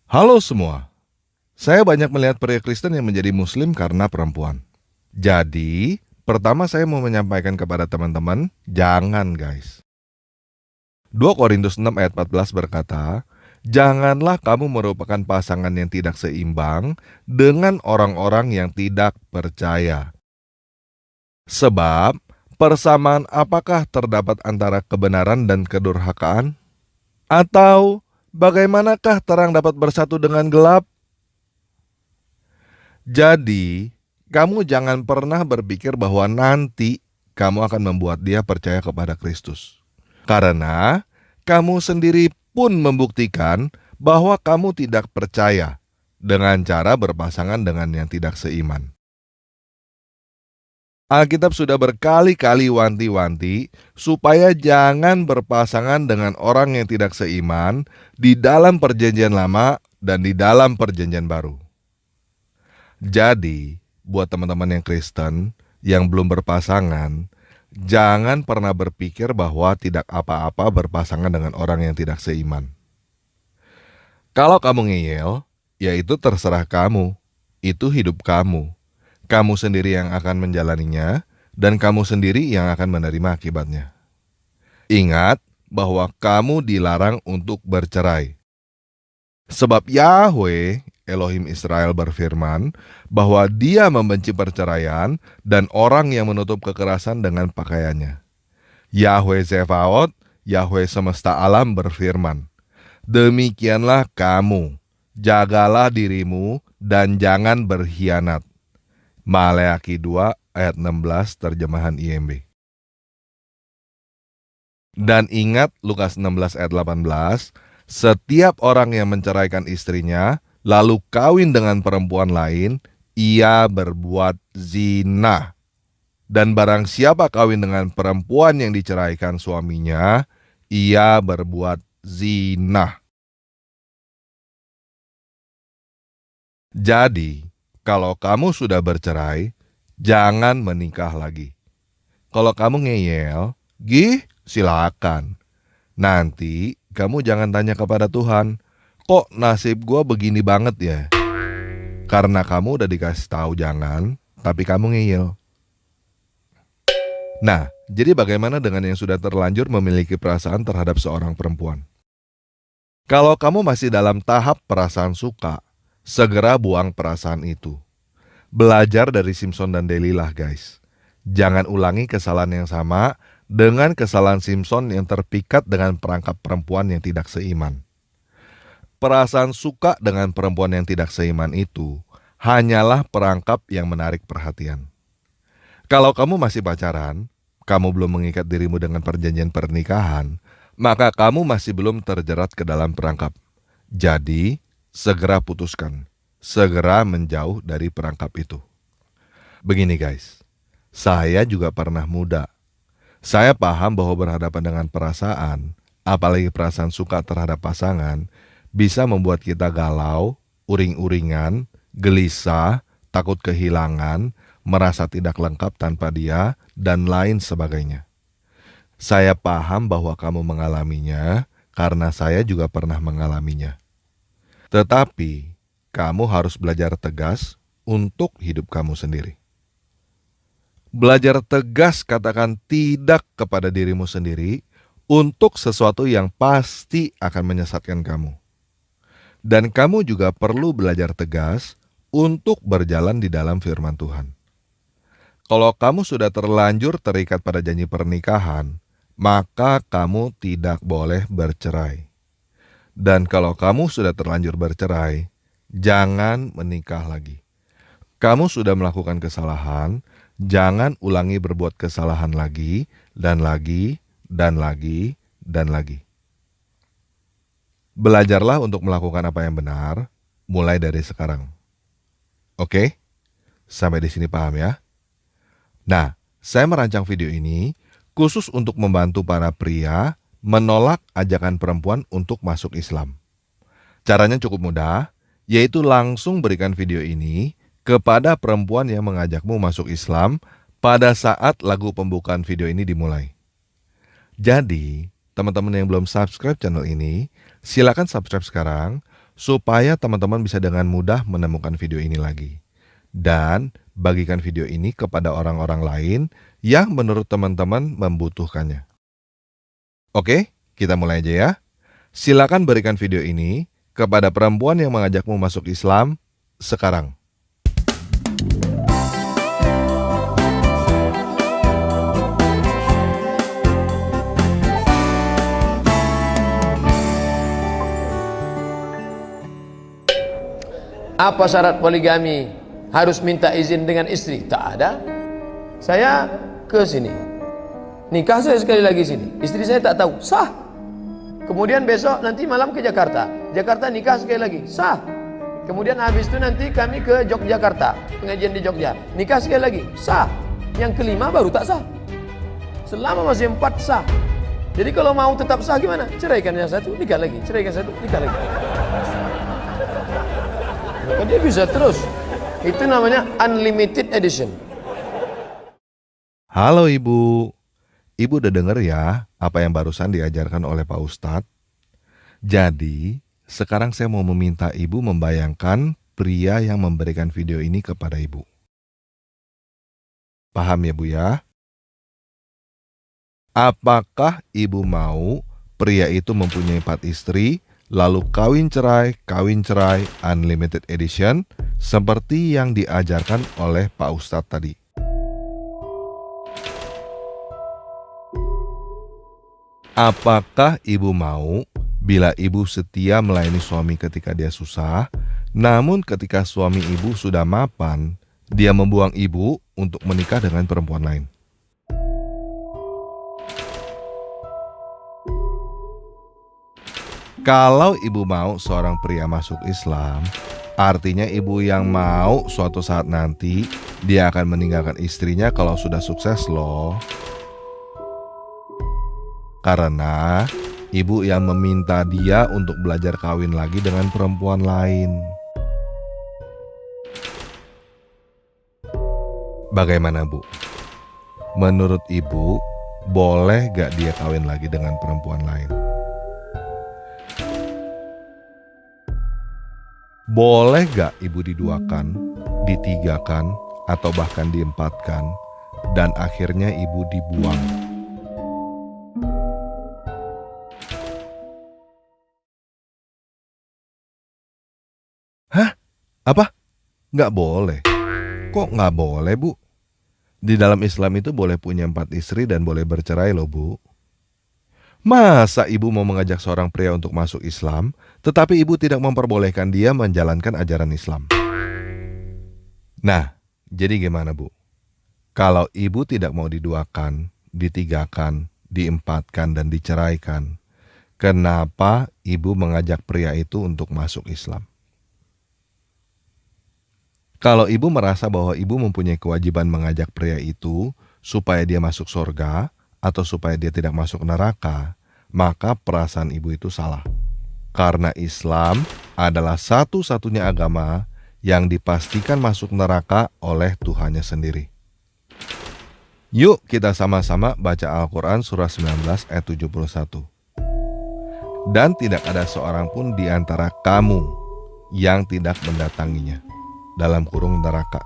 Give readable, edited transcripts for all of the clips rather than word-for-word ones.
Halo semua, saya banyak melihat pria Kristen yang menjadi Muslim karena perempuan. Jadi, pertama saya mau menyampaikan kepada teman-teman, jangan guys. 2 Korintus 6 ayat 14 berkata, janganlah kamu merupakan pasangan yang tidak seimbang dengan orang-orang yang tidak percaya. Sebab, persamaan apakah terdapat antara kebenaran dan kedurhakaan? Atau, bagaimanakah terang dapat bersatu dengan gelap? Jadi, kamu jangan pernah berpikir bahwa nanti kamu akan membuat dia percaya kepada Kristus. Karena kamu sendiri pun membuktikan bahwa kamu tidak percaya dengan cara berpasangan dengan yang tidak seiman. Alkitab sudah berkali-kali wanti-wanti supaya jangan berpasangan dengan orang yang tidak seiman di dalam perjanjian lama dan di dalam perjanjian baru. Jadi, buat teman-teman yang Kristen yang belum berpasangan, jangan pernah berpikir bahwa tidak apa-apa berpasangan dengan orang yang tidak seiman. Kalau kamu ngeyel, ya itu terserah kamu. Itu hidup kamu. Kamu sendiri yang akan menjalaninya, dan kamu sendiri yang akan menerima akibatnya. Ingat bahwa kamu dilarang untuk bercerai. Sebab Yahweh Elohim Israel berfirman bahwa Dia membenci perceraian dan orang yang menutup kekerasan dengan pakaiannya. Yahweh Zevaot, Yahweh semesta alam berfirman, demikianlah kamu, jagalah dirimu dan jangan berkhianat. Maleakhi 2 ayat 16 terjemahan IMB. Dan ingat Lukas 16 ayat 18, setiap orang yang menceraikan istrinya lalu kawin dengan perempuan lain, ia berbuat zina. Dan barang siapa kawin dengan perempuan yang diceraikan suaminya, ia berbuat zina. Jadi, kalau kamu sudah bercerai, jangan menikah lagi. Kalau kamu ngeyel, silakan. Nanti kamu jangan tanya kepada Tuhan, kok nasib gue begini banget ya? Karena kamu udah dikasih tahu jangan, tapi kamu ngeyel. Nah, jadi bagaimana dengan yang sudah terlanjur memiliki perasaan terhadap seorang perempuan? Kalau kamu masih dalam tahap perasaan suka, segera buang perasaan itu. Belajar dari Simpson dan Delilah guys. Jangan ulangi kesalahan yang sama dengan kesalahan Simpson yang terpikat dengan perangkap perempuan yang tidak seiman. Perasaan suka dengan perempuan yang tidak seiman itu hanyalah perangkap yang menarik perhatian. Kalau kamu masih pacaran, kamu belum mengikat dirimu dengan perjanjian pernikahan, maka kamu masih belum terjerat ke dalam perangkap. Jadi, segera putuskan. Segera menjauh dari perangkap itu. Begini guys, saya juga pernah muda. Saya paham bahwa berhadapan dengan perasaan, apalagi perasaan suka terhadap pasangan, bisa membuat kita galau, uring-uringan, gelisah, takut kehilangan, merasa tidak lengkap tanpa dia, dan lain sebagainya. Saya paham bahwa kamu mengalaminya, karena saya juga pernah mengalaminya. Tetapi, kamu harus belajar tegas untuk hidup kamu sendiri. Belajar tegas katakan tidak kepada dirimu sendiri untuk sesuatu yang pasti akan menyesatkan kamu. Dan kamu juga perlu belajar tegas untuk berjalan di dalam firman Tuhan. Kalau kamu sudah terlanjur terikat pada janji pernikahan, maka kamu tidak boleh bercerai. Dan kalau kamu sudah terlanjur bercerai, jangan menikah lagi. Kamu sudah melakukan kesalahan, jangan ulangi berbuat kesalahan lagi, dan lagi, dan lagi, dan lagi. Belajarlah untuk melakukan apa yang benar, mulai dari sekarang. Oke? Sampai di sini paham ya? Nah, saya merancang video ini khusus untuk membantu para pria menolak ajakan perempuan untuk masuk Islam. Caranya cukup mudah, yaitu langsung berikan video ini kepada perempuan yang mengajakmu masuk Islam pada saat lagu pembukaan video ini dimulai. Jadi, teman-teman yang belum subscribe channel ini, silakan subscribe sekarang supaya teman-teman bisa dengan mudah menemukan video ini lagi. Dan bagikan video ini kepada orang-orang lain yang menurut teman-teman membutuhkannya. Oke, kita mulai aja ya. Silakan berikan video ini kepada perempuan yang mengajakmu masuk Islam sekarang. Apa syarat poligami? Harus minta izin dengan istri? Tak ada. Saya ke sini, nikah saya sekali lagi sini, istri saya tak tahu, sah. Kemudian besok nanti malam ke Jakarta, Jakarta nikah sekali lagi, sah. Kemudian habis itu nanti kami ke Yogyakarta, pengajian di Jogja, nikah sekali lagi, sah. Yang kelima baru tak sah. Selama masih 4 sah. Jadi kalau mau tetap sah gimana? Ceraikan yang satu, nikah lagi, ceraikan satu, nikah lagi. Maka dia bisa terus. Itu namanya unlimited edition. Halo Ibu. Ibu udah denger ya apa yang barusan diajarkan oleh Pak Ustadz? Jadi, sekarang saya mau meminta Ibu membayangkan pria yang memberikan video ini kepada Ibu. Paham ya Bu ya? Apakah Ibu mau pria itu mempunyai 4 istri, lalu kawin cerai, unlimited edition, seperti yang diajarkan oleh Pak Ustadz tadi? Apakah Ibu mau bila Ibu setia melayani suami ketika dia susah, namun ketika suami Ibu sudah mapan, dia membuang Ibu untuk menikah dengan perempuan lain? Kalau Ibu mau seorang pria masuk Islam, artinya Ibu yang mau suatu saat nanti dia akan meninggalkan istrinya kalau sudah sukses loh. Karena Ibu yang meminta dia untuk belajar kawin lagi dengan perempuan lain. Bagaimana Bu? Menurut Ibu, boleh gak dia kawin lagi dengan perempuan lain? Boleh gak Ibu diduakan, ditigakan, atau bahkan diempatkan, dan akhirnya Ibu dibuang? Hah? Apa? Nggak boleh? Kok nggak boleh, Bu? Di dalam Islam itu boleh punya 4 istri dan boleh bercerai loh, Bu. Masa Ibu mau mengajak seorang pria untuk masuk Islam, tetapi Ibu tidak memperbolehkan dia menjalankan ajaran Islam? Nah, jadi gimana, Bu? Kalau Ibu tidak mau diduakan, ditigakan, diempatkan, dan diceraikan, kenapa Ibu mengajak pria itu untuk masuk Islam? Kalau Ibu merasa bahwa Ibu mempunyai kewajiban mengajak pria itu supaya dia masuk surga atau supaya dia tidak masuk neraka, maka perasaan Ibu itu salah. Karena Islam adalah satu-satunya agama yang dipastikan masuk neraka oleh Tuhannya sendiri. Yuk kita sama-sama baca Al-Quran surah 19 ayat 71. Dan tidak ada seorang pun di antara kamu yang tidak mendatanginya, dalam kurung neraka.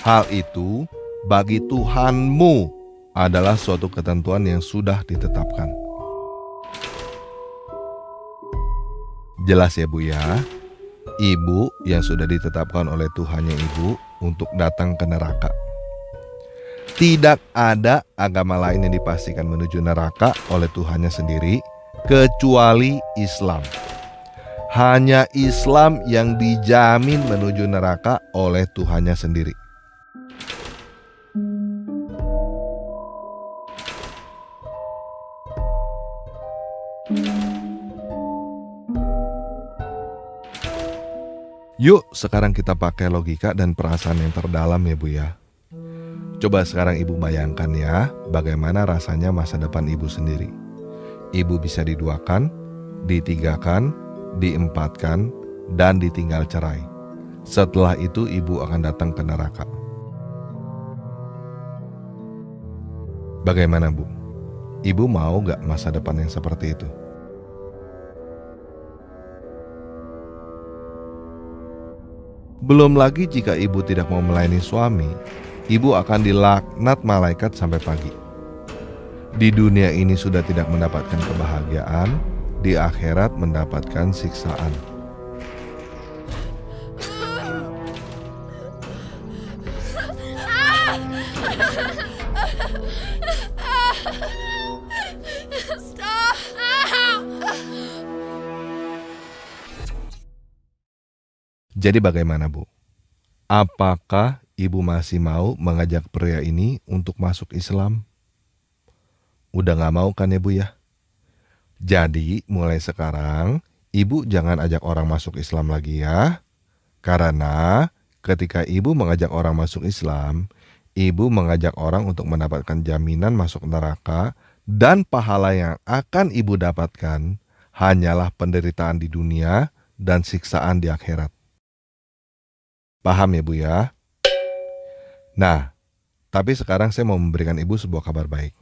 Hal itu bagi Tuhanmu adalah suatu ketentuan yang sudah ditetapkan. Jelas ya Bu ya? Ibu yang sudah ditetapkan oleh Tuhannya Ibu untuk datang ke neraka. Tidak ada agama lain yang dipastikan menuju neraka oleh Tuhannya sendiri kecuali Islam. Hanya Islam yang dijamin menuju neraka oleh Tuhannya sendiri. Yuk sekarang kita pakai logika dan perasaan yang terdalam ya Bu ya. Coba sekarang Ibu bayangkan ya, bagaimana rasanya masa depan Ibu sendiri. Ibu bisa diduakan, ditigakan, diempatkan, dan ditinggal cerai. Setelah itu Ibu akan datang ke neraka. Bagaimana Bu? Ibu mau gak masa depan yang seperti itu? Belum lagi jika ibu tidak mau melayani suami, ibu akan dilaknat malaikat sampai pagi. Di dunia ini sudah tidak mendapatkan kebahagiaan, di akhirat mendapatkan siksaan. Jadi bagaimana, Bu? Apakah ibu masih mau mengajak pria ini untuk masuk Islam? Udah gak mau kan ya, Bu ya? Jadi mulai sekarang ibu jangan ajak orang masuk Islam lagi ya. Karena ketika ibu mengajak orang masuk Islam, ibu mengajak orang untuk mendapatkan jaminan masuk neraka, dan pahala yang akan ibu dapatkan hanyalah penderitaan di dunia dan siksaan di akhirat. Paham ya, Bu ya? Nah, tapi sekarang saya mau memberikan ibu sebuah kabar baik.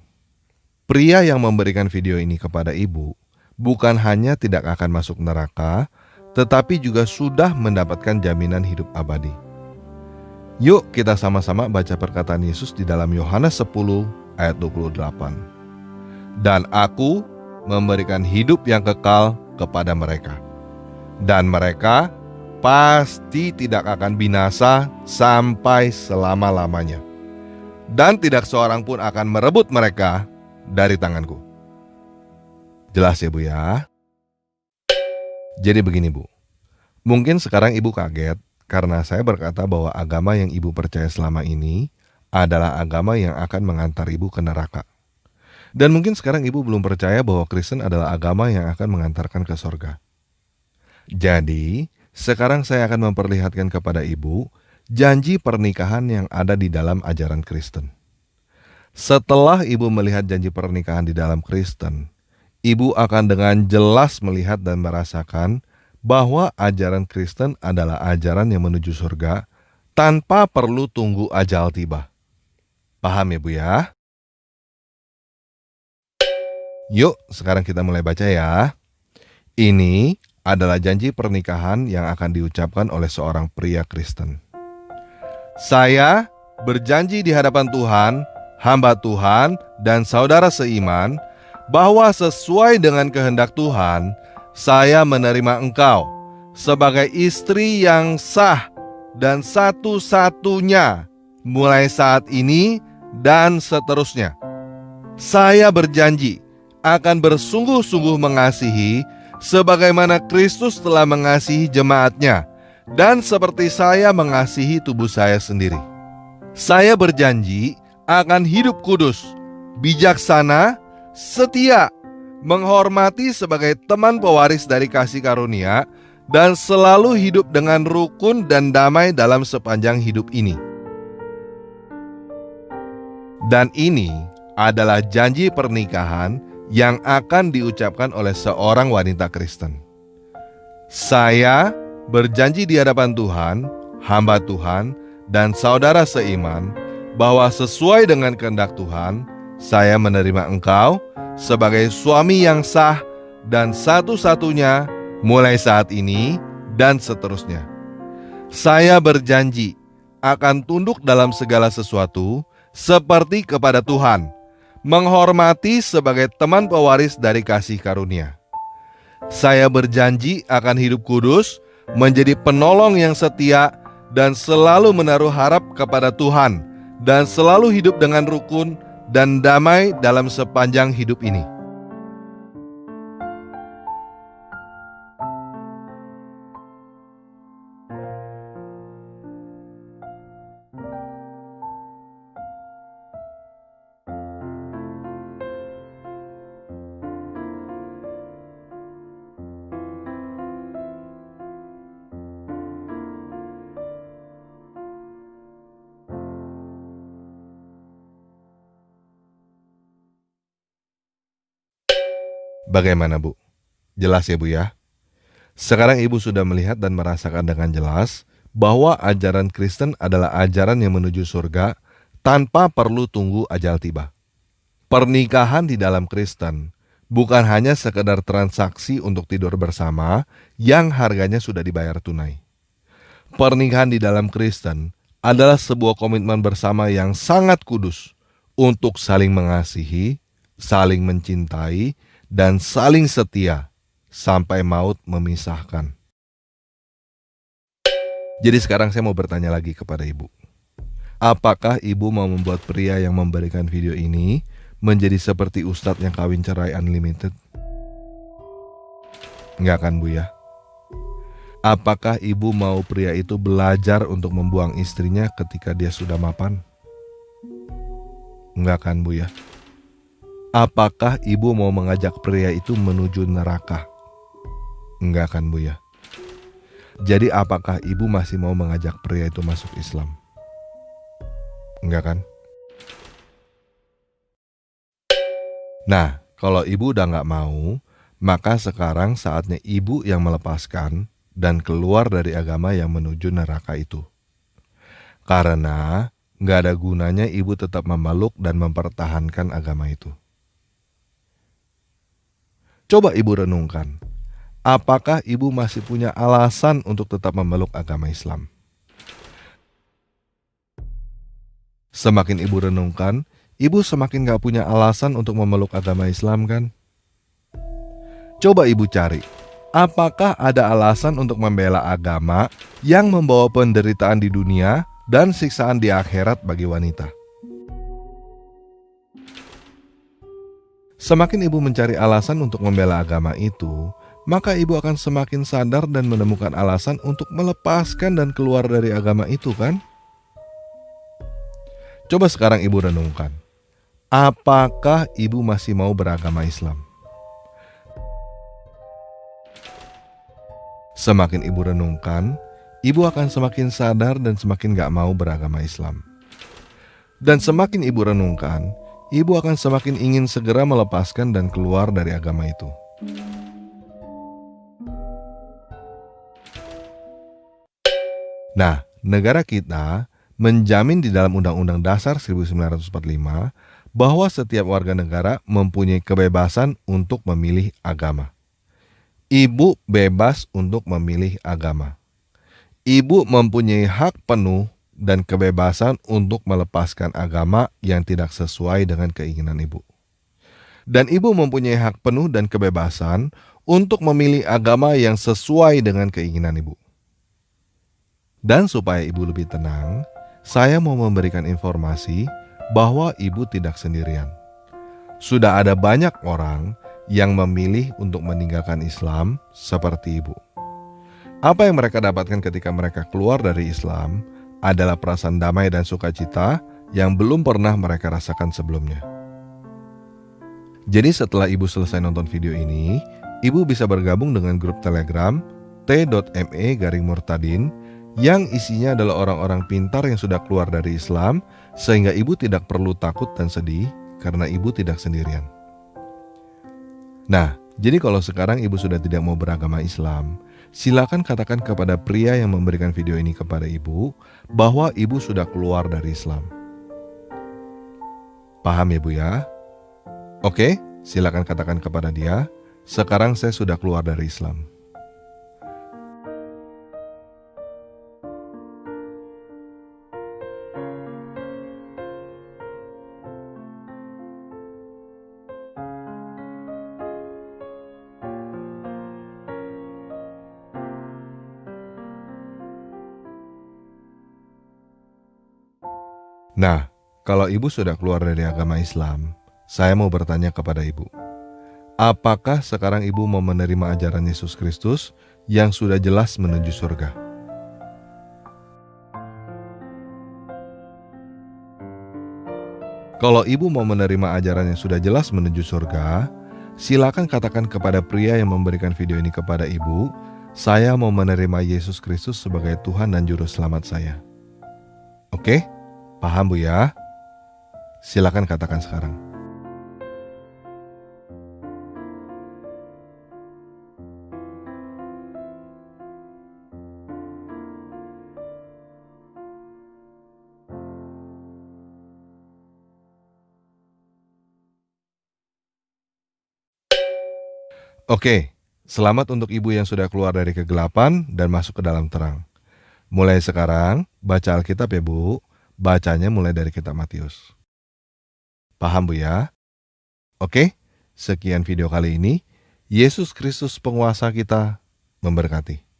Pria yang memberikan video ini kepada ibu bukan hanya tidak akan masuk neraka, tetapi juga sudah mendapatkan jaminan hidup abadi. Yuk kita sama-sama baca perkataan Yesus di dalam Yohanes 10 ayat 28. Dan aku memberikan hidup yang kekal kepada mereka, dan mereka pasti tidak akan binasa sampai selama-lamanya, dan tidak seorang pun akan merebut mereka dari tanganku. Jelas ya, Bu ya? Jadi begini, Bu. Mungkin sekarang ibu kaget karena saya berkata bahwa agama yang ibu percaya selama ini adalah agama yang akan mengantar ibu ke neraka. Dan mungkin sekarang ibu belum percaya bahwa Kristen adalah agama yang akan mengantarkan ke sorga. Jadi, sekarang saya akan memperlihatkan kepada ibu janji pernikahan yang ada di dalam ajaran Kristen. Setelah ibu melihat janji pernikahan di dalam Kristen, ibu akan dengan jelas melihat dan merasakan bahwa ajaran Kristen adalah ajaran yang menuju surga tanpa perlu tunggu ajal tiba. Paham ya, Bu ya? Yuk, sekarang kita mulai baca ya. Ini adalah janji pernikahan yang akan diucapkan oleh seorang pria Kristen. Saya berjanji di hadapan Tuhan, hamba Tuhan, dan saudara seiman, bahwa sesuai dengan kehendak Tuhan, saya menerima engkau sebagai istri yang sah dan satu-satunya mulai saat ini dan seterusnya. Saya berjanji akan bersungguh-sungguh mengasihi sebagaimana Kristus telah mengasihi jemaatnya, dan seperti saya mengasihi tubuh saya sendiri. Saya berjanji akan hidup kudus, bijaksana, setia, menghormati sebagai teman pewaris dari kasih karunia, dan selalu hidup dengan rukun dan damai dalam sepanjang hidup ini. Dan ini adalah janji pernikahan yang akan diucapkan oleh seorang wanita Kristen. Saya berjanji di hadapan Tuhan, hamba Tuhan, dan saudara seiman, bahwa sesuai dengan kehendak Tuhan, saya menerima engkau sebagai suami yang sah dan satu-satunya mulai saat ini dan seterusnya. Saya berjanji akan tunduk dalam segala sesuatu seperti kepada Tuhan, menghormati sebagai teman pewaris dari kasih karunia. Saya berjanji akan hidup kudus, menjadi penolong yang setia, dan selalu menaruh harap kepada Tuhan, dan selalu hidup dengan rukun dan damai dalam sepanjang hidup ini. Bagaimana, Bu? Jelas ya, Bu ya? Sekarang ibu sudah melihat dan merasakan dengan jelas bahwa ajaran Kristen adalah ajaran yang menuju surga tanpa perlu tunggu ajal tiba. Pernikahan di dalam Kristen bukan hanya sekedar transaksi untuk tidur bersama yang harganya sudah dibayar tunai. Pernikahan di dalam Kristen adalah sebuah komitmen bersama yang sangat kudus untuk saling mengasihi, saling mencintai, dan saling setia sampai maut memisahkan. Jadi sekarang saya mau bertanya lagi kepada ibu. Apakah ibu mau membuat pria yang memberikan video ini menjadi seperti ustadz yang kawin cerai unlimited? Enggak kan, Bu ya? Apakah ibu mau pria itu belajar untuk membuang istrinya ketika dia sudah mapan? Enggak kan, Bu ya? Apakah ibu mau mengajak pria itu menuju neraka? Enggak kan, Bu ya? Jadi apakah ibu masih mau mengajak pria itu masuk Islam? Enggak kan? Nah, kalau ibu udah nggak mau, maka sekarang saatnya ibu yang melepaskan dan keluar dari agama yang menuju neraka itu. Karena nggak ada gunanya ibu tetap memeluk dan mempertahankan agama itu. Coba ibu renungkan, apakah ibu masih punya alasan untuk tetap memeluk agama Islam? Semakin ibu renungkan, ibu semakin gak punya alasan untuk memeluk agama Islam kan? Coba ibu cari, apakah ada alasan untuk membela agama yang membawa penderitaan di dunia dan siksaan di akhirat bagi wanita? Semakin ibu mencari alasan untuk membela agama itu, maka ibu akan semakin sadar dan menemukan alasan untuk melepaskan dan keluar dari agama itu kan? Coba sekarang ibu renungkan, apakah ibu masih mau beragama Islam? Semakin ibu renungkan, ibu akan semakin sadar dan semakin gak mau beragama Islam. Dan semakin ibu renungkan, ibu akan semakin ingin segera melepaskan dan keluar dari agama itu. Nah, negara kita menjamin di dalam Undang-Undang Dasar 1945 bahwa setiap warga negara mempunyai kebebasan untuk memilih agama. Ibu bebas untuk memilih agama. Ibu mempunyai hak penuh dan kebebasan untuk melepaskan agama yang tidak sesuai dengan keinginan ibu. Dan ibu mempunyai hak penuh dan kebebasan untuk memilih agama yang sesuai dengan keinginan ibu. Dan supaya ibu lebih tenang, saya mau memberikan informasi bahwa ibu tidak sendirian. Sudah ada banyak orang yang memilih untuk meninggalkan Islam seperti ibu. Apa yang mereka dapatkan ketika mereka keluar dari Islam adalah perasaan damai dan sukacita yang belum pernah mereka rasakan sebelumnya. Jadi setelah ibu selesai nonton video ini, ibu bisa bergabung dengan grup Telegram t.me/murtadin yang isinya adalah orang-orang pintar yang sudah keluar dari Islam, sehingga ibu tidak perlu takut dan sedih karena ibu tidak sendirian. Nah, jadi kalau sekarang ibu sudah tidak mau beragama Islam, silakan katakan kepada pria yang memberikan video ini kepada ibu bahwa ibu sudah keluar dari Islam. Paham ya, Bu ya? Oke, silakan katakan kepada dia, sekarang saya sudah keluar dari Islam. Nah, kalau ibu sudah keluar dari agama Islam, saya mau bertanya kepada ibu. Apakah sekarang ibu mau menerima ajaran Yesus Kristus yang sudah jelas menuju surga? Kalau ibu mau menerima ajaran yang sudah jelas menuju surga, silakan katakan kepada pria yang memberikan video ini kepada ibu, saya mau menerima Yesus Kristus sebagai Tuhan dan Juru Selamat saya. Oke? Paham, Bu ya? Silakan katakan sekarang. Oke, selamat untuk ibu yang sudah keluar dari kegelapan dan masuk ke dalam terang. Mulai sekarang, baca Alkitab ya Bu. Bacanya mulai dari kitab Matius. Paham Bu ya? Oke, sekian video kali ini. Yesus Kristus penguasa kita memberkati.